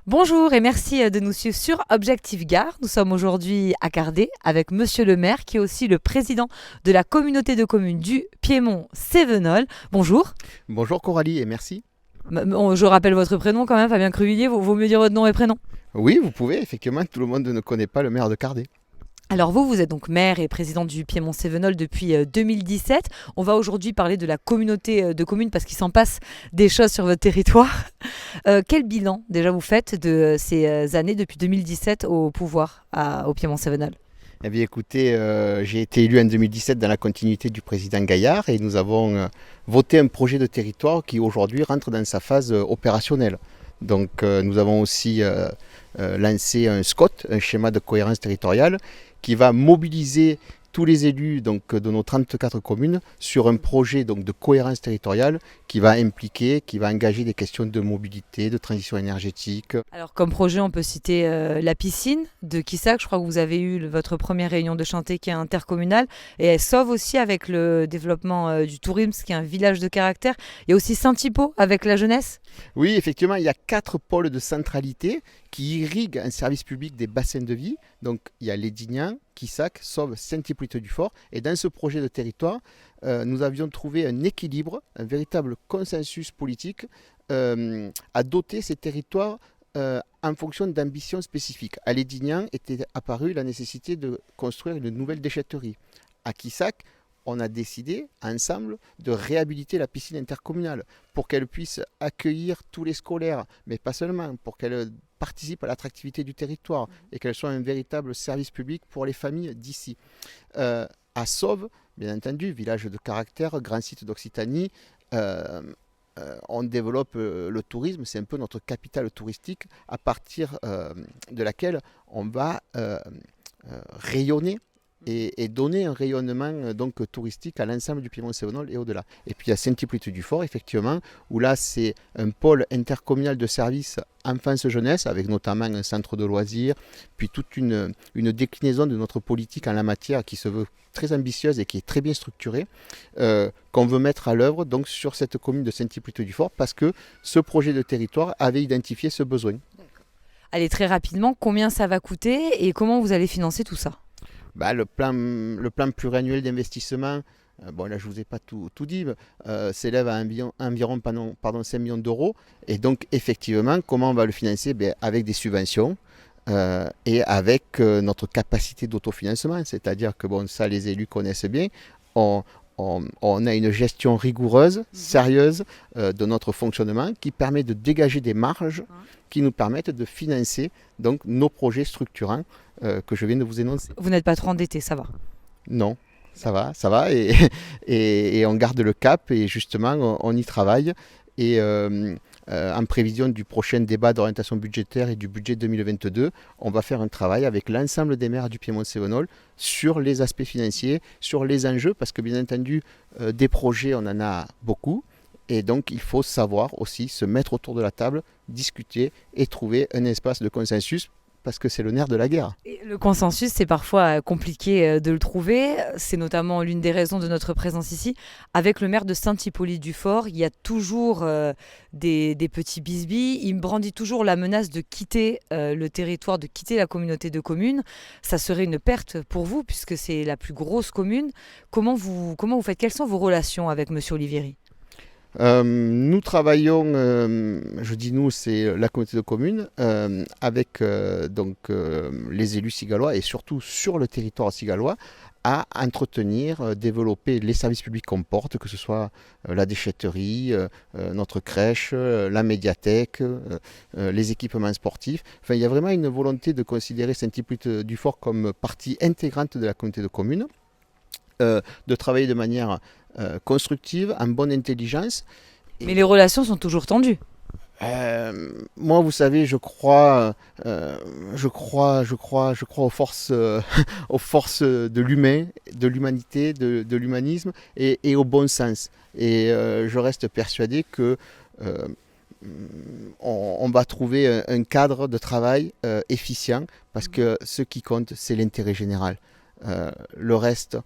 Bonjour et merci de nous suivre sur Objectif Gare. Nous sommes aujourd'hui à Cardé avec Monsieur le maire qui est aussi le président de la communauté de communes du Piémont-Cévenol. Bonjour. Bonjour Coralie et merci. Je rappelle votre prénom quand même, Fabien Cruvillier. Vaut mieux dire votre nom et prénom. Oui, vous pouvez, effectivement, tout le monde ne connaît pas le maire de Cardé. Alors vous êtes donc maire et président du Piémont-Cévenol depuis 2017. On va aujourd'hui parler de la communauté de communes parce qu'il s'en passe des choses sur votre territoire. Quel bilan déjà vous faites de ces années depuis 2017 au pouvoir au Piémont-Cévenol? Eh bien écoutez, j'ai été élu en 2017 dans la continuité du président Gaillard et nous avons voté un projet de territoire qui aujourd'hui rentre dans sa phase opérationnelle. Donc nous avons aussi lancé un SCOT, un schéma de cohérence territoriale, qui va mobiliser tous les élus donc, de nos 34 communes sur un projet donc, de cohérence territoriale qui va impliquer, qui va engager des questions de mobilité, de transition énergétique. Alors comme projet, on peut citer la piscine de Quissac. Je crois que vous avez eu votre première réunion de chantier qui est intercommunale et elle sauve aussi avec le développement du tourisme qui est un village de caractère. Il y a aussi Saint-Thibault avec la jeunesse. Oui, effectivement, il y a 4 pôles de centralité qui irriguent un service public des bassins de vie. Donc il y a Lédignan, Quissac, Sauve, Saint-Hippolyte-du-Fort. Et dans ce projet de territoire, nous avions trouvé un équilibre, un véritable consensus politique à doter ces territoires en fonction d'ambitions spécifiques. À Lédignan était apparue la nécessité de construire une nouvelle déchetterie. À Quissac, on a décidé ensemble de réhabiliter la piscine intercommunale pour qu'elle puisse accueillir tous les scolaires, mais pas seulement, pour qu'elle participe à l'attractivité du territoire et qu'elle soit un véritable service public pour les familles d'ici. À Sauve, bien entendu, village de caractère, grand site d'Occitanie, on développe le tourisme, c'est un peu notre capitale touristique à partir de laquelle on va rayonner et donner un rayonnement donc, touristique à l'ensemble du Piémont-Cévenol et au-delà. Et puis à Saint-Hippolyte-du-Fort, effectivement, où là c'est un pôle intercommunal de services enfance-jeunesse, avec notamment un centre de loisirs, puis toute une déclinaison de notre politique en la matière qui se veut très ambitieuse et qui est très bien structurée, qu'on veut mettre à l'œuvre donc, sur cette commune de Saint-Hippolyte-du-Fort, parce que ce projet de territoire avait identifié ce besoin. Allez, très rapidement, combien ça va coûter et comment vous allez financer tout ça? Le plan pluriannuel d'investissement, bon là je ne vous ai pas tout dit, s'élève à environ 5 millions d'euros. Et donc effectivement, comment on va le financer? Avec des subventions et avec notre capacité d'autofinancement. C'est-à-dire que bon, ça les élus connaissent bien. On a une gestion rigoureuse, sérieuse de notre fonctionnement qui permet de dégager des marges qui nous permettent de financer donc, nos projets structurants que je viens de vous énoncer. Vous n'êtes pas trop endetté, ça va? Non, ça va et on garde le cap et justement on y travaille et en prévision du prochain débat d'orientation budgétaire et du budget 2022, on va faire un travail avec l'ensemble des maires du Piémont-Cévenol sur les aspects financiers, sur les enjeux, parce que bien entendu, des projets, on en a beaucoup. Et donc, il faut savoir aussi se mettre autour de la table, discuter et trouver un espace de consensus parce que c'est le nerf de la guerre. Et le consensus, c'est parfois compliqué de le trouver. C'est notamment l'une des raisons de notre présence ici. Avec le maire de Saint-Hippolyte-du-Fort, il y a toujours des petits bisbilles. Il me brandit toujours la menace de quitter le territoire, de quitter la communauté de communes. Ça serait une perte pour vous puisque c'est la plus grosse commune. Comment vous faites? Quelles sont vos relations avec Monsieur Olivieri? Nous travaillons, je dis nous, c'est la communauté de communes, avec les élus cigalois et surtout sur le territoire cigalois à entretenir, développer les services publics qu'on porte, que ce soit la déchetterie, notre crèche, la médiathèque, les équipements sportifs. Enfin, il y a vraiment une volonté de considérer Saint-Hippolyte-du-Fort comme partie intégrante de la communauté de communes, de travailler de manière constructive, en bonne intelligence. Mais les relations sont toujours tendues. Moi, vous savez, je crois aux forces, aux forces de l'humain, de l'humanité, de l'humanisme et au bon sens. Et je reste persuadé que on va trouver un cadre de travail efficient parce que ce qui compte, c'est l'intérêt général. Le reste,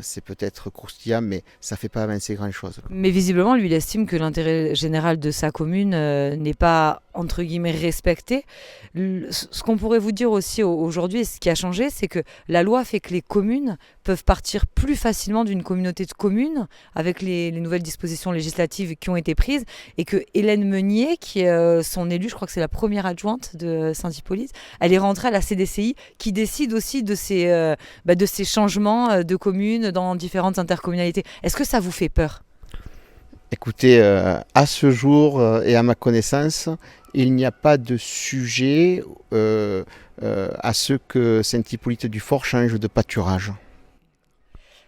c'est peut-être croustillant, mais ça ne fait pas avancer grand-chose. Mais visiblement, lui, il estime que l'intérêt général de sa commune n'est pas, entre guillemets, respecté. Ce qu'on pourrait vous dire aussi aujourd'hui, et ce qui a changé, c'est que la loi fait que les communes peuvent partir plus facilement d'une communauté de communes avec les nouvelles dispositions législatives qui ont été prises, et que Hélène Meunier, qui est son élue, je crois que c'est la première adjointe de Saint-Hippolyte, elle est rentrée à la CDCI, qui décide aussi de ces changements de communes dans différentes intercommunalités. Est-ce que ça vous fait peur ? Écoutez, à ce jour et à ma connaissance, il n'y a pas de sujet à ce que Saint-Hippolyte-du-Fort change de pâturage.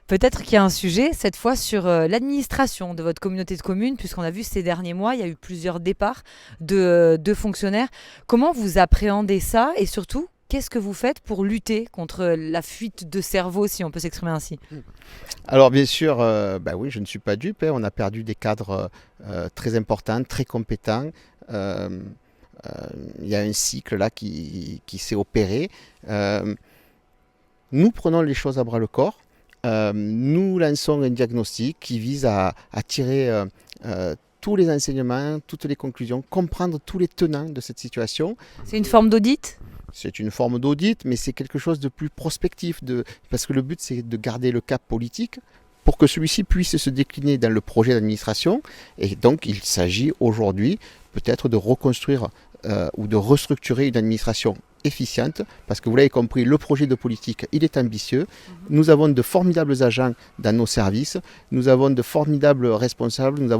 Peut-être qu'il y a un sujet, cette fois, sur l'administration de votre communauté de communes, puisqu'on a vu ces derniers mois, il y a eu plusieurs départs de fonctionnaires. Comment vous appréhendez ça et surtout, qu'est-ce que vous faites pour lutter contre la fuite de cerveau, si on peut s'exprimer ainsi ? Alors bien sûr, oui, je ne suis pas dupe, on a perdu des cadres très importants, très compétents. Il y a un cycle là qui s'est opéré. Nous prenons les choses à bras le corps. Nous lançons un diagnostic qui vise à tirer tous les enseignements, toutes les conclusions, comprendre tous les tenants de cette situation. C'est une forme d'audit ? C'est une forme d'audit, mais c'est quelque chose de plus prospectif, parce que le but c'est de garder le cap politique pour que celui-ci puisse se décliner dans le projet d'administration. Et donc il s'agit aujourd'hui peut-être de reconstruire ou de restructurer une administration efficiente, parce que vous l'avez compris, le projet de politique, il est ambitieux. Nous avons de formidables agents dans nos services, nous avons de formidables responsables, nous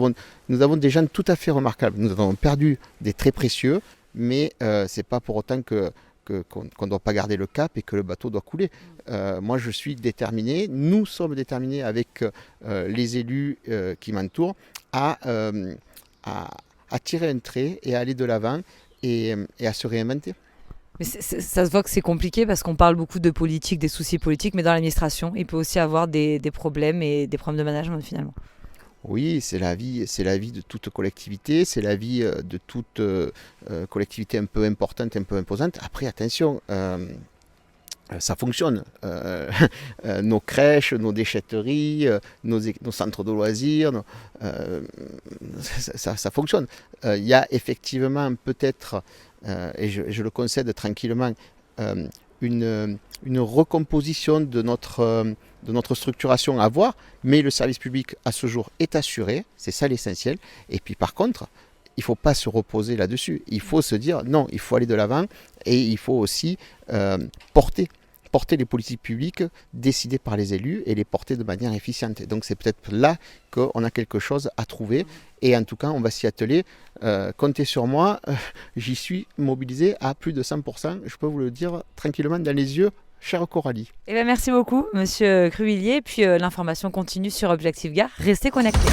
avons des gens tout à fait remarquables. Nous avons perdu des très précieux, mais ce n'est pas pour autant qu'on ne doit pas garder le cap et que le bateau doit couler. Moi, je suis déterminé, nous sommes déterminés avec les élus qui m'entourent à tirer un trait et à aller de l'avant et à se réinventer. Mais ça se voit que c'est compliqué parce qu'on parle beaucoup de politique, des soucis politiques, mais dans l'administration, il peut aussi avoir des problèmes et des problèmes de management finalement. Oui, c'est la vie de toute collectivité, c'est la vie de toute collectivité un peu importante, un peu imposante. Après, attention, ça fonctionne. Nos crèches, nos déchetteries, nos centres de loisirs, ça fonctionne. Il y a effectivement peut-être, et je le concède tranquillement, une recomposition de notre structuration à voir, mais le service public à ce jour est assuré, c'est ça l'essentiel. Et puis par contre, il ne faut pas se reposer là-dessus. Il faut se dire non, il faut aller de l'avant et il faut aussi porter les politiques publiques décidées par les élus et les porter de manière efficiente. Et donc c'est peut-être là qu'on a quelque chose à trouver et en tout cas on va s'y atteler. Comptez sur moi, j'y suis mobilisé à plus de 100%, je peux vous le dire tranquillement dans les yeux, chère Coralie. Merci beaucoup Monsieur Cruvillier, puis l'information continue sur Objectif Gare, restez connectés.